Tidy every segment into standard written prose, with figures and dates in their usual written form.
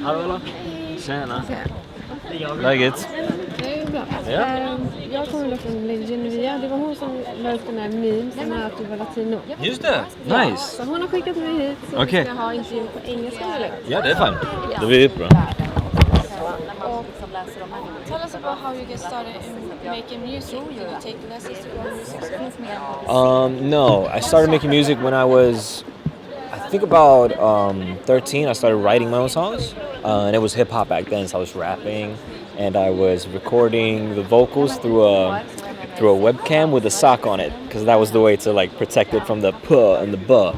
Hallå? Tjena. Läget? Det är bra. Ja. Jag kommer då från LadyJenevia. Det var hon som la upp den här memes med att du var latino. Just det. Nice. Så hon har skickat mig hit så Okej. vi ska ha intervju på engelska eller? Ja, det är fint. Det blir bra. Tell us about how you get started in making music. Did you take lessons to learn music? No, I started making music when I was, I think about 13. I started writing my own songs, and it was hip hop back then. So I was rapping, and I was recording the vocals through a webcam with a sock on it, because that was the way to like protect it from the puh and the buh.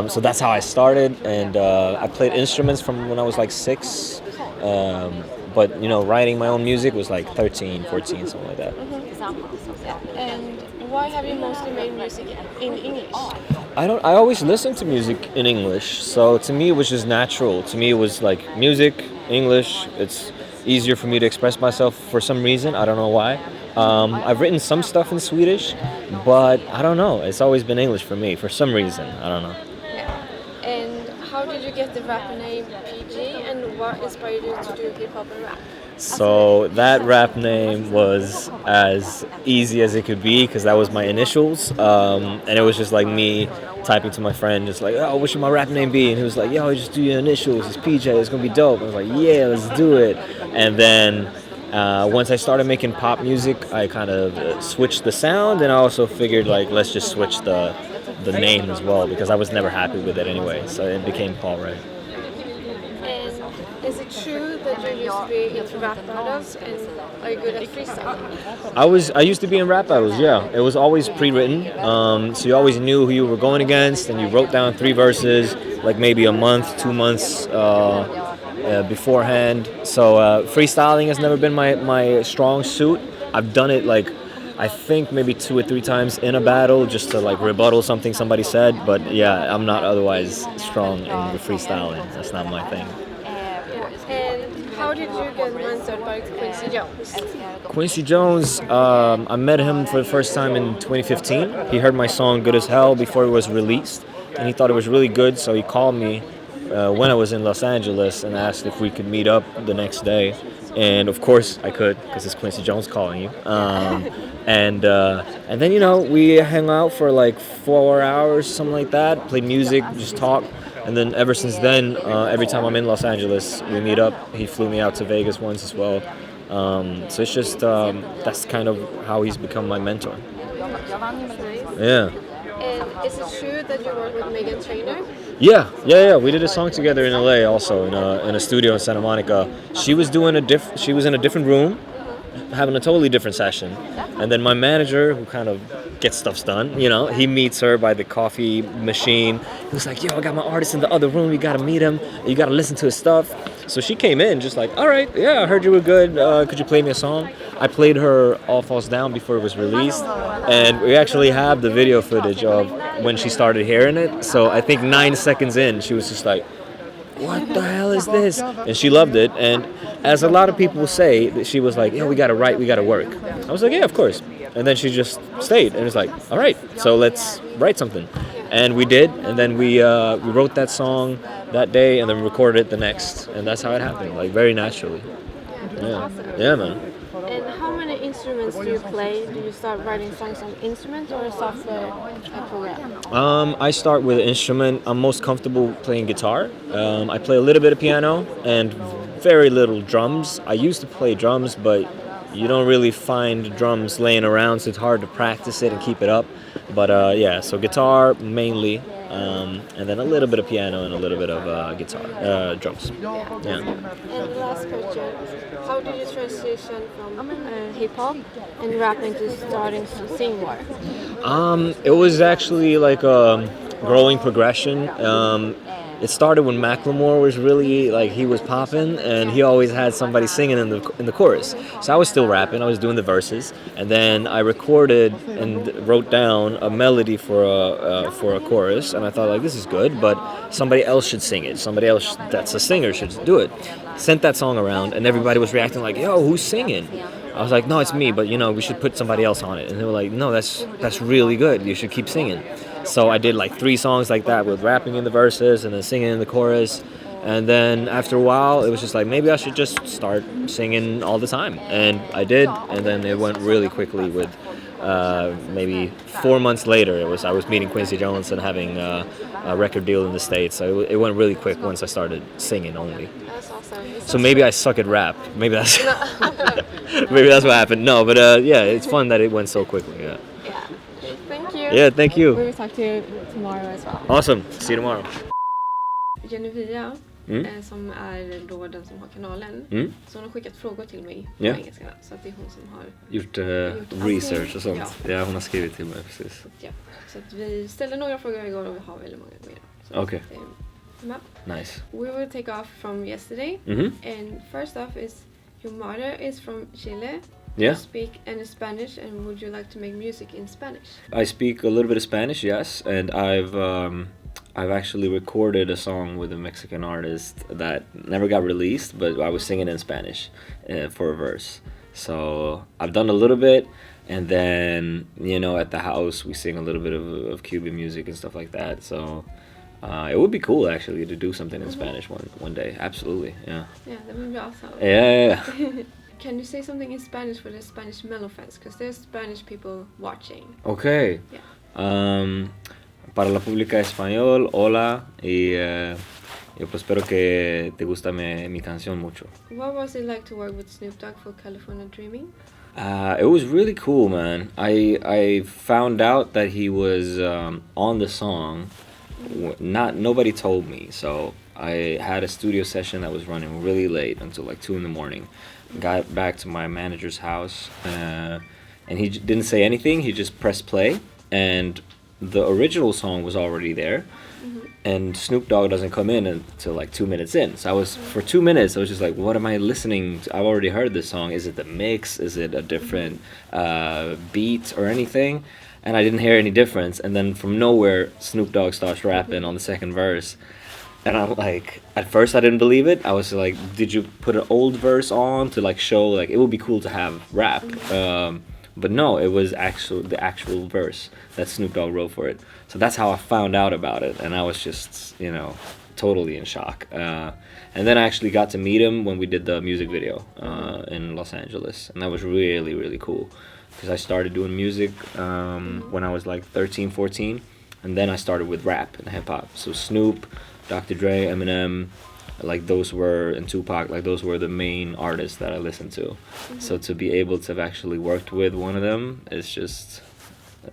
So that's how I started, and I played instruments from when I was like 6. But you know, writing my own music was like 13, 14, something like that. And why have you mostly made music in English? I always listened to music in English, so to me it was just natural. To me it was like music, English. It's easier for me to express myself for some reason. I don't know why. I've written some stuff in Swedish, but I don't know. It's always been English for me for some reason. I don't know. Yeah. And how did you get the rapper name PG, and what inspired you to do hip hop and rap? So that rap name was as easy as it could be, because that was my initials, and it was just like me typing to my friend, just like, oh, what should my rap name be? And he was like, yo, just do your initials, it's PJ, it's gonna be dope. I was like, yeah, let's do it. And then once I started making pop music, I kind of switched the sound, and I also figured like, let's just switch the name as well, because I was never happy with it anyway, so it became Paul Ray. Is it true that you used to be into rap battles, and are you good at freestyling? I used to be in rap battles, yeah. It was always pre-written, so you always knew who you were going against, and you wrote down 3 verses, like maybe a month, 2 months beforehand. So freestyling has never been my strong suit. I've done it like, I think maybe 2 or 3 times in a battle, just to like rebuttal something somebody said, but yeah, I'm not otherwise strong in the freestyling. That's not my thing. And how did you get mentored by Quincy Jones? Quincy Jones, I met him for the first time in 2015. He heard my song Good as Hell before it was released, and he thought it was really good, so he called me when I was in Los Angeles and asked if we could meet up the next day. And of course I could, because it's Quincy Jones calling you. And then, you know, we hung out for like 4 hours, something like that, played music, just talked. And then ever since then, every time I'm in Los Angeles, we meet up. He flew me out to Vegas once as well. So it's just, that's kind of how he's become my mentor. Yeah. And is it true that you work with Meghan Trainor? Yeah. We did a song together in LA, also in a studio in Santa Monica. She was in a different room, having a totally different session. And then my manager, who kind of gets stuff done, you know, he meets her by the coffee machine. He was like, yo, I got my artist in the other room. You gotta meet him. You gotta listen to his stuff. So she came in just like, all right, yeah, I heard you were good. Could you play me a song? I played her All Falls Down before it was released. And we actually have the video footage of when she started hearing it. So I think 9 seconds in, she was just like, what the hell is this? And she loved it. And as a lot of people say, that she was like, yeah, we gotta write, we gotta work. I was like, yeah, of course. And then she just stayed and was like, all right, so let's write something. And we did, and then we wrote that song that day and then recorded it the next. And that's how it happened, like very naturally. Yeah, yeah, man. And how many instruments do you play? Do you start writing songs on instruments or a software program? I start with an instrument. I'm most comfortable playing guitar. I play a little bit of piano and very little drums. I used to play drums, but you don't really find drums laying around, so it's hard to practice it and keep it up. But yeah, so guitar mainly, and then a little bit of piano and a little bit of guitar, drums. Yeah. And the last question, how did you transition from hip-hop and rapping to starting to sing more? It was actually like a growing progression. It started when Macklemore was really, like, he was popping, and he always had somebody singing in the chorus. So I was still rapping, I was doing the verses, and then I recorded and wrote down a melody for a chorus, and I thought, like, this is good, but somebody else should sing it. Somebody else that's a singer should do it. Sent that song around, and everybody was reacting like, yo, who's singing? I was like, no, it's me, but, you know, we should put somebody else on it. And they were like, no, that's really good. You should keep singing. So I did like 3 songs like that with rapping in the verses and then singing in the chorus. And then after a while, it was just like maybe I should just start singing all the time, and I did. And then it went really quickly. With maybe 4 months later, I was meeting Quincy Jones and having a record deal in the States. So it went really quick once I started singing only. That's awesome. So maybe I suck at rap. Maybe that's maybe that's what happened. No, but yeah, it's fun that it went so quickly. Yeah. Yeah. Thank you. Yeah, thank you. We will talk to you tomorrow as well. Awesome. See you tomorrow. Jenevia, som är då den som har kanalen, så hon har skickat frågor till mig på engelska. Så att det är hon som har gjort research och sånt. Ja, hon har skrivit till mig precis. Ja. Så att vi ställde några frågor igår och vi har väldigt många mer. Okay. Nice. We will take off from yesterday. And first off is your mother is from Chile. Yeah. You speak any Spanish, and would you like to make music in Spanish? I speak a little bit of Spanish, yes, and I've actually recorded a song with a Mexican artist that never got released, but I was singing in Spanish for a verse. So I've done a little bit, and then at the house we sing a little bit of Cuban music and stuff like that. So it would be cool actually to do something in Spanish one day. Absolutely, yeah. Yeah, that would be awesome. Yeah. Can you say something in Spanish for the Spanish Melo fans? Because there's Spanish people watching. Okay. Yeah. Para la pública español, hola, y yo pues espero que te gusta mi canción mucho. What was it like to work with Snoop Dogg for California Dreaming? It was really cool, man. I found out that he was on the song. Nobody told me, so I had a studio session that was running really late until like 2 a.m. Got back to my manager's house, and he didn't say anything. He just pressed play, and the original song was already there. And Snoop Dogg doesn't come in until like 2 minutes in. So for 2 minutes, I was just like, what am I listening to? I've already heard this song. Is it the mix? Is it a different beat or anything? And I didn't hear any difference. And then from nowhere, Snoop Dogg starts rapping on the second verse. And I'm like, at first I didn't believe it. I was like, did you put an old verse on to like show like it would be cool to have rap? But no, it was the actual verse that Snoop Dogg wrote for it. So that's how I found out about it, and I was just totally in shock. And then I actually got to meet him when we did the music video in Los Angeles, and that was really, really cool. Because I started doing music when I was like 13, 14, and then I started with rap and hip hop. So Snoop, Dr. Dre, Eminem, like those were, and Tupac, like those were the main artists that I listened to. So to be able to have actually worked with one of them is just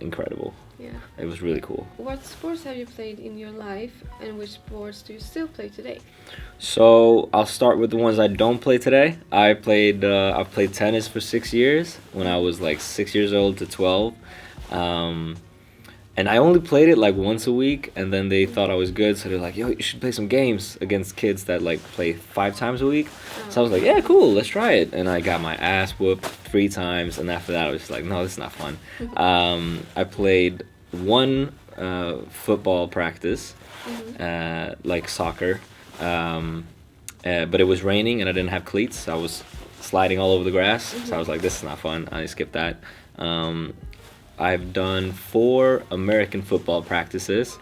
incredible. Yeah. It was really cool. What sports have you played in your life, and which sports do you still play today? So I'll start with the ones I don't play today. I've played tennis for 6 years, when I was like 6 years old to 12. And I only played it like once a week, and then they thought I was good, so they're like, yo, you should play some games against kids that like play 5 times a week. So I was like, yeah, cool, let's try it. And I got my ass whooped 3 times, and after that I was just like, no, this is not fun. I played one football practice, like soccer, but it was raining and I didn't have cleats, so I was sliding all over the grass. So I was like, this is not fun, I skipped that. I've done 4 American football practices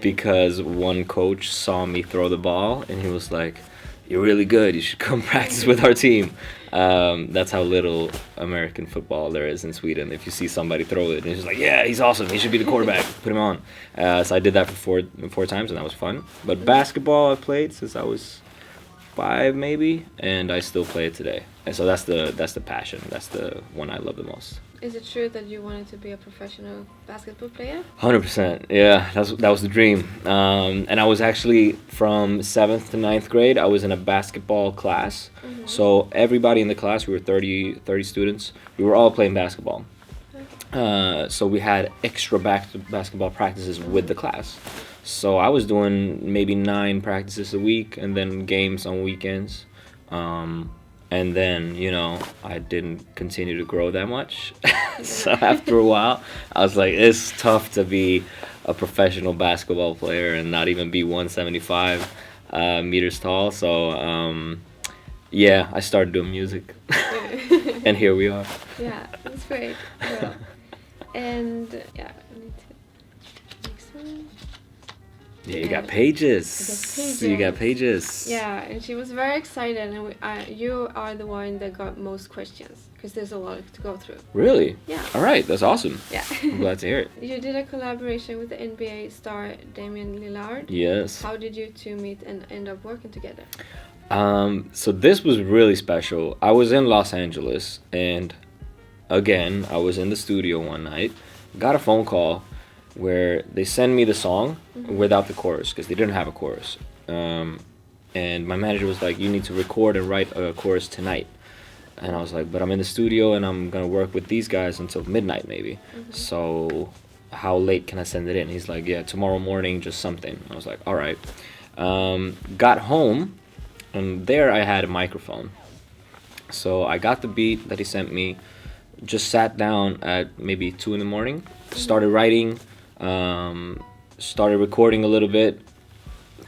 because one coach saw me throw the ball and he was like, you're really good, you should come practice with our team. That's how little American football there is in Sweden. If you see somebody throw it and he's like, yeah, he's awesome, he should be the quarterback, put him on. So I did that for four times, and that was fun. But basketball I played since I was 5 maybe, and I still play it today. And so that's the passion, that's the one I love the most. Is it true that you wanted to be a professional basketball player? 100%, yeah, that was the dream. And I was actually, from 7th to 9th grade, I was in a basketball class. So everybody in the class, we were 30 students, we were all playing basketball. So we had extra basketball practices with the class. So I was doing maybe 9 practices a week, and then games on weekends. And then, I didn't continue to grow that much. So after a while, I was like, it's tough to be a professional basketball player and not even be 175 meters tall. So, yeah, I started doing music. And here we are. Yeah, that's great. Well, and, yeah, I need to... Next one. Yeah, you got pages. You got pages. Yeah, and she was very excited, and you are the one that got most questions because there's a lot to go through. Really? Yeah. All right, that's awesome. Yeah. I'm glad to hear it. You did a collaboration with the NBA star Damian Lillard. Yes. How did you two meet and end up working together? So this was really special. I was in Los Angeles, and again, I was in the studio one night, got a phone call where they send me the song without the chorus because they didn't have a chorus. And my manager was like, you need to record and write a chorus tonight. And I was like, but I'm in the studio and I'm going to work with these guys until midnight maybe. So how late can I send it in? He's like, yeah, tomorrow morning, just something. I was like, all right. Got home, and there I had a microphone. So I got the beat that he sent me, just sat down at maybe 2 in the morning, started writing, started recording a little bit,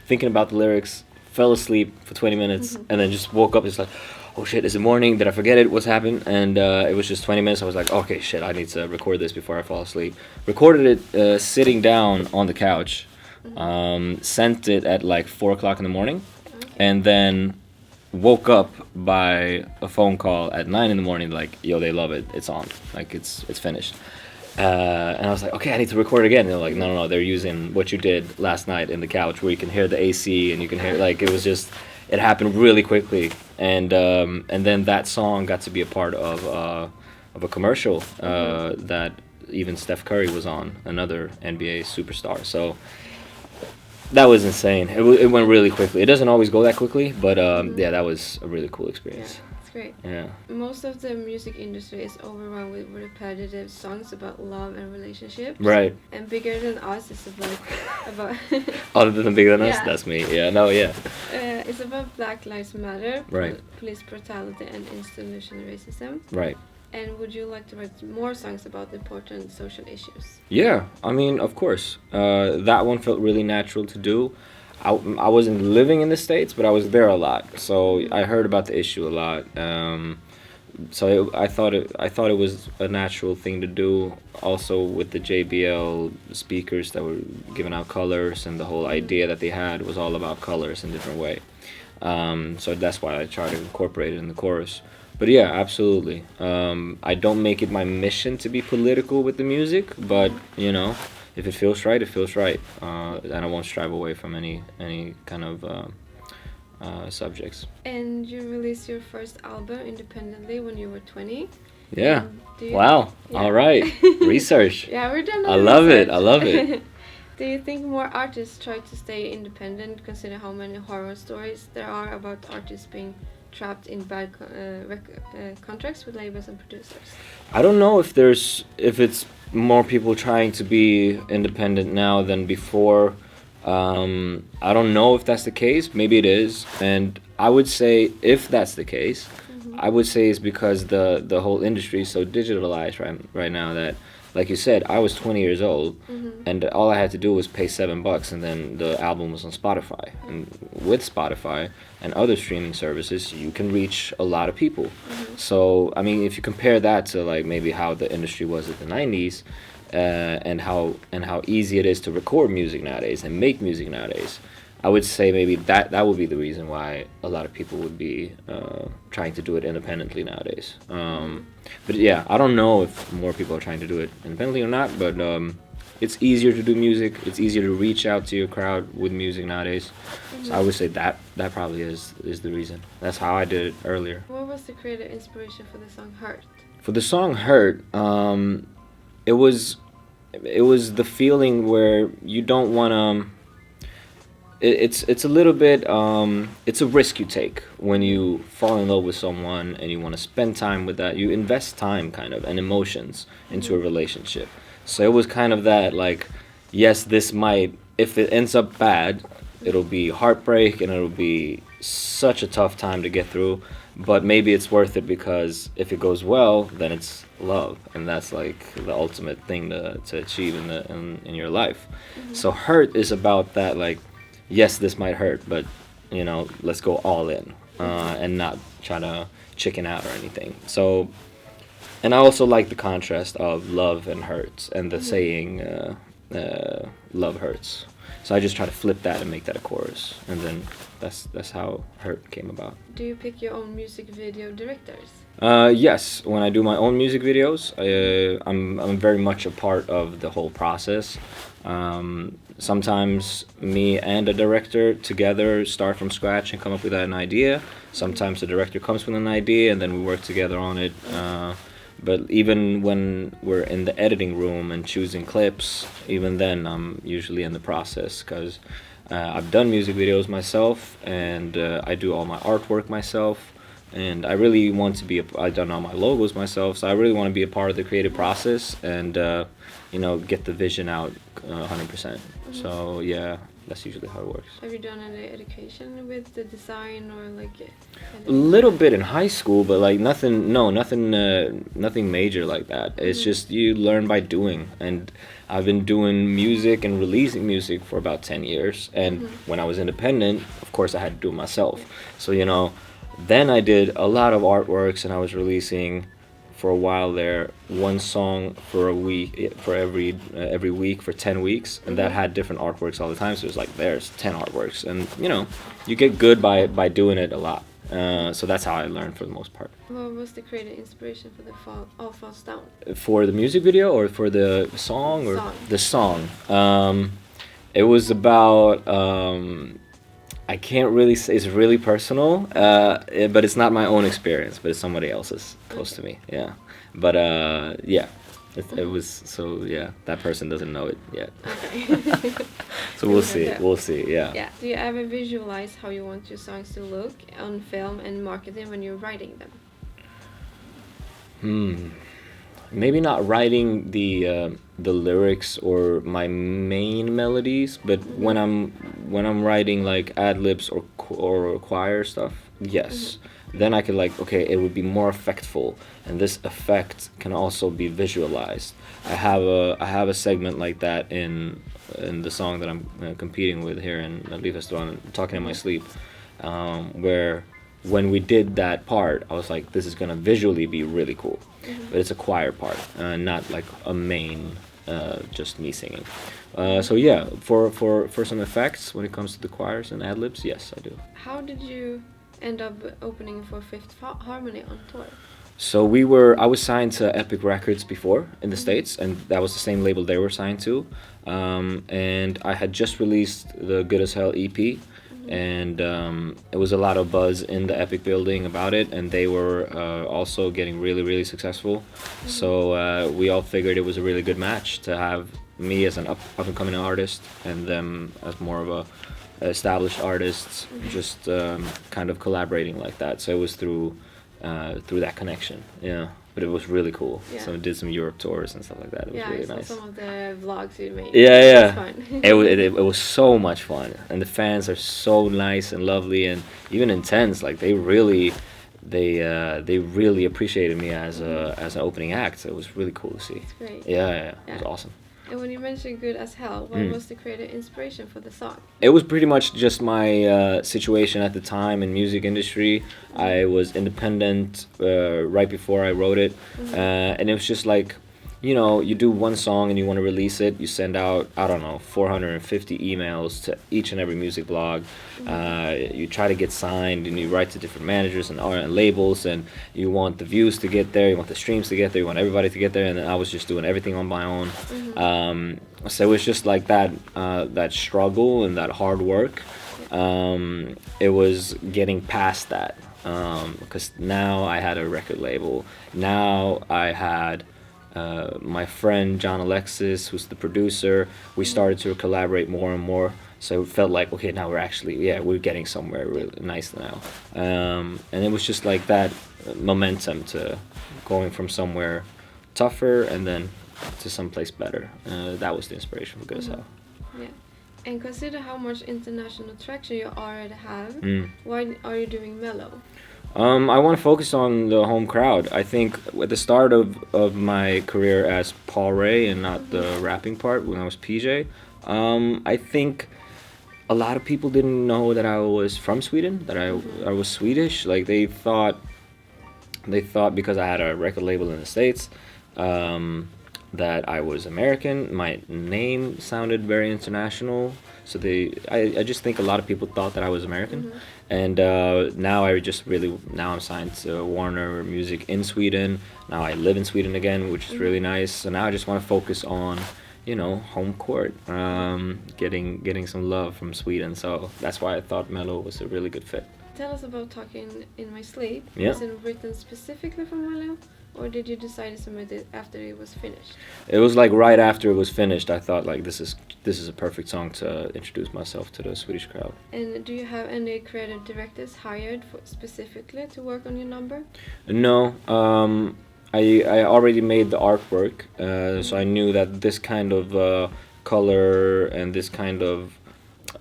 thinking about the lyrics, fell asleep for 20 minutes, and then just woke up. It's like, oh shit, is it morning? Did I forget it? What's happened? And it was just 20 minutes. I was like, okay, shit, I need to record this before I fall asleep. Recorded it sitting down on the couch, sent it at like 4 o'clock in the morning, and then woke up by a phone call at 9 in the morning, like, yo, they love it, it's on, like it's finished. And I was like, okay, I need to record again. And they're like, no, they're using what you did last night in the couch, where you can hear the AC and you can hear, like, it was just, it happened really quickly. And then that song got to be a part of a commercial that even Steph Curry was on, another NBA superstar. So that was insane. It went really quickly. It doesn't always go that quickly, but yeah, that was a really cool experience. Yeah, it's great. Yeah. Most of the music industry is overrun with repetitive songs about love and relationships. Right. And Bigger Than Us is about Other than Bigger Than Us, Yeah. that's me. Yeah, no, yeah. It's about Black Lives Matter, Right. police brutality, and institutional racism. Right. And would you like to write more songs about important social issues? Yeah, I mean, of course. That one felt really natural to do. I wasn't living in the States, but I was there a lot, so I heard about the issue a lot. I thought it was a natural thing to do. Also, with the JBL speakers that were giving out colors, and the whole idea that they had was all about colors in a different way. So that's why I tried to incorporate it in the chorus. But yeah, absolutely. I don't make it my mission to be political with the music, but you know, if it feels right, it feels right, and I won't strive away from any kind of subjects. And you released your first album independently when you were 20. Yeah. Do Wow. Yeah. All right. Research. Yeah, we're done. I love it. I love it. Do you think more artists try to stay independent, consider how many horror stories there are about artists being trapped in bad contracts with labels and producers? I don't know if it's more people trying to be independent now than before. I don't know if that's the case. Maybe it is, and I would say if that's the case, I would say it's because the whole industry is so digitalized right now that, like you said, I was 20 years old, and all I had to do was pay $7, and then the album was on Spotify. And with Spotify and other streaming services, you can reach a lot of people. So, I mean, if you compare that to like maybe how the industry was at the 90s, and how easy it is to record music nowadays and make music nowadays, I would say maybe that would be the reason why a lot of people would be trying to do it independently nowadays. But yeah, I don't know if more people are trying to do it independently or not, but it's easier to do music. It's easier to reach out to your crowd with music nowadays. So I would say that probably is the reason. That's how I did it earlier. What was the creative inspiration for the song Hurt? For the song Hurt, it was the feeling where you don't want to. It's a little bit it's a risk you take when you fall in love with someone and you want to spend time with that. You invest time kind of and emotions into a relationship. So it was kind of that, like, yes, this might, if it ends up bad, it'll be heartbreak and it'll be such a tough time to get through, but maybe it's worth it because if it goes well, then it's love, and that's like the ultimate thing to achieve in your life. So Hurt is about that, like, yes, this might hurt, but you know, let's go all in and not try to chicken out or anything. So, and I also like the contrast of love and hurts, and the saying love hurts. So I just try to flip that and make that a chorus, and then that's how Hurt came about. Do you pick your own music video directors? Yes, when I do my own music videos, I'm very much a part of the whole process. Sometimes me and a director together start from scratch and come up with an idea. Sometimes the director comes with an idea and then we work together on it. But even when we're in the editing room and choosing clips, even then I'm usually in the process, because I've done music videos myself, and I do all my artwork myself. And I really want to be I've done all my logos myself, so I really want to be a part of the creative process and get the vision out 100%. So yeah, that's usually how it works. Have you done any education with the design or like? A little bit in high school, but like nothing major like that. It's just you learn by doing, and I've been doing music and releasing music for about 10 years. And when I was independent, of course I had to do it myself. So then I did a lot of artworks, and I was releasing for a while there one song for a week, for every week for 10 weeks, and that had different artworks all the time. So it was like there's 10 artworks, and you get good by doing it a lot. So that's how I learned for the most part. What was the creative inspiration for the All Falls Down? For the music video or for the song? The song. It was about. I can't really say, it's really personal, but it's not my own experience, but it's somebody else's close to me, yeah. But yeah, it was, so yeah, that person doesn't know it yet. Okay. So we'll see, yeah. Yeah. Do you ever visualize how you want your songs to look on film and market them when you're writing them? Maybe not writing the lyrics or my main melodies, but when I'm writing like ad libs or choir stuff, yes. Then I could okay, it would be more effectful, and this effect can also be visualized. I have a segment like that in the song that I'm competing with here in Melodifestivalen, Talking in My Sleep, where when we did that part, I was like, this is gonna visually be really cool, but it's a choir part, not like a main, just me singing. So yeah, for some effects when it comes to the choirs and ad libs, yes, I do. How did you end up opening for Fifth Harmony on tour? So I was signed to Epic Records before in the States, and that was the same label they were signed to. And I had just released the Good as Hell EP. And it was a lot of buzz in the Epic building about it, and they were also getting really, really successful. So we all figured it was a really good match to have me as an up-and-coming artist and them as more of a established artist, just kind of collaborating like that. So it was through that connection, yeah. But it was really cool. Yeah. So we did some Europe tours and stuff like that. It was really nice. I saw some of the vlogs you made. Yeah. It was fun. it was so much fun, and the fans are so nice and lovely, and even intense. Like they really appreciated me as an opening act. So it was really cool to see. It's great. Yeah. It was awesome. And when you mentioned Good as Hell, what was the creative inspiration for the song? It was pretty much just my situation at the time in music industry. I was independent right before I wrote it, and it was just like, you do one song and you want to release it, you send out, 450 emails to each and every music blog. You try to get signed, and you write to different managers and labels, and you want the views to get there, you want the streams to get there, you want everybody to get there, and then I was just doing everything on my own. So it was just like that struggle and that hard work. It was getting past that, because now I had a record label. Now I had my friend John Alexis, who's the producer. We started to collaborate more and more, so it felt like, okay, now we're getting somewhere really nice now. And it was just like that momentum to going from somewhere tougher and then to someplace better. That was the inspiration for Good as Hell. Yeah. And consider how much international traction you already have. Why are you doing Mellow? I want to focus on the home crowd. I think at the start of my career as Paul Ray and not the rapping part, when I was PJ, I think a lot of people didn't know that I was from Sweden, that I was Swedish. Like they thought because I had a record label in the States, that I was American. My name sounded very international, so I just think a lot of people thought that I was American. And now now I'm signed to Warner Music in Sweden. Now I live in Sweden again, which is really nice. So now I just want to focus on, home court, getting some love from Sweden. So that's why I thought Mello was a really good fit. Tell us about Talking in My Sleep. Yeah. Was it written specifically for Mello, or did you decide to submit it after it was finished? It was like right after it was finished, I thought like this is a perfect song to introduce myself to the Swedish crowd. And do you have any creative directors hired specifically to work on your number? No, I already made the artwork, so I knew that this kind of color and this kind of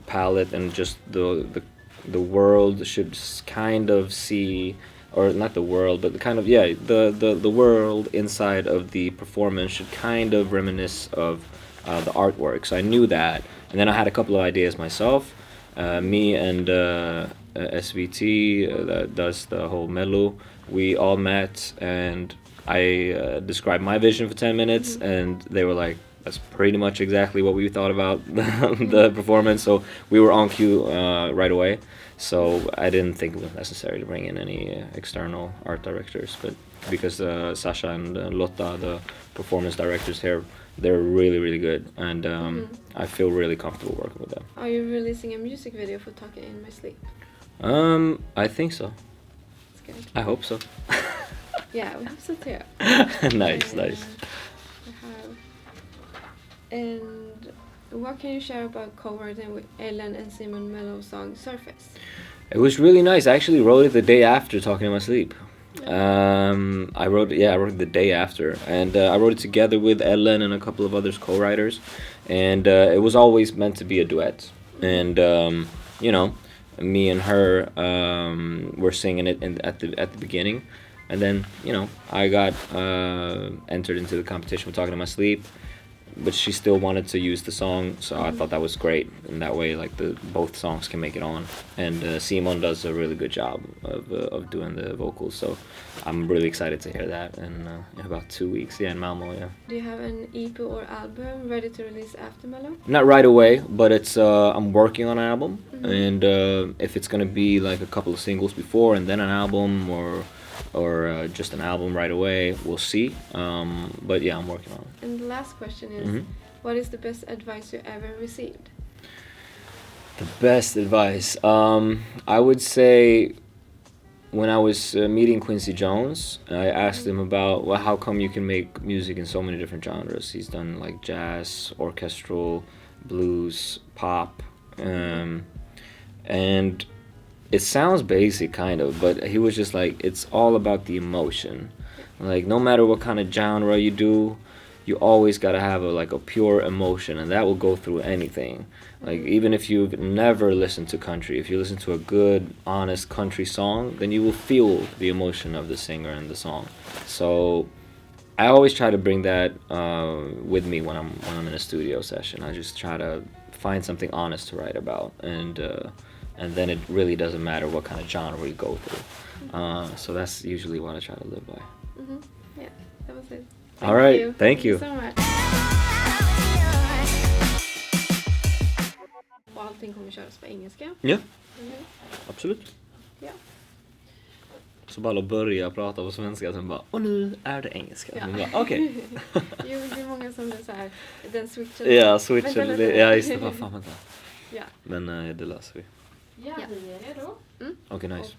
palette and just the world should kind of see, or not the world, but the kind of, the world inside of the performance should kind of reminisce of the artwork. So I knew that, and then I had a couple of ideas myself. Me and SVT that does the whole Mello, we all met, and I described my vision for 10 minutes, and they were like, that's pretty much exactly what we thought about the performance. So we were on cue right away. So I didn't think it was necessary to bring in any external art directors, but because Sasha and Lotta, the performance directors here, they're really, really good, and I feel really comfortable working with them. Are you releasing a music video for Talking in My Sleep? I think so. That's good. I hope so. Yeah, we have so too. Nice. We have. And what can you share about co-writing with Ellen and Simon Mello's song Surface? It was really nice. I actually wrote it the day after Talking in My Sleep. I wrote it the day after, and I wrote it together with Ellen and a couple of others co-writers, and it was always meant to be a duet. And me and her were singing it at the beginning, and then I got entered into the competition with Talking in My Sleep, but she still wanted to use the song, so I thought that was great. And that way, like both songs can make it on. And Simon does a really good job of doing the vocals, so I'm really excited to hear that in about 2 weeks. Yeah, in Malmo. Yeah. Do you have an EP or album ready to release after Mello? Not right away, but it's I'm working on an album, and if it's gonna be like a couple of singles before and then an album, or just an album right away, we'll see. But yeah, I'm working on it. And the last question is, what is the best advice you ever received? The best advice, I would say, when I was meeting Quincy Jones, I asked him about, well, how come you can make music in so many different genres? He's done like jazz, orchestral, blues, pop, and it sounds basic kind of, but he was just like, it's all about the emotion. Like, no matter what kind of genre you do, you always gotta have a pure emotion, and that will go through anything. Like, even if you've never listened to country, if you listen to a good, honest country song, then you will feel the emotion of the singer and the song. So I always try to bring that with me when I'm in a studio session. I just try to find something honest to write about, and then it really doesn't matter what kind of genre you go through. So that's usually what I try to live by. Yeah, that was it. All right, thank you. So much. Och allting kommer köras på engelska. Ja, absolut. Ja. Så bara börja prata på svenska, sen bara, och nu är det engelska. Ja. Okej. Jo, det är många som är så här, den switchen. Ja, switchen. Ja, just det. Vad fan, vänta. Ja. Men det löser vi. Ja, vi är redo. Okej, nice.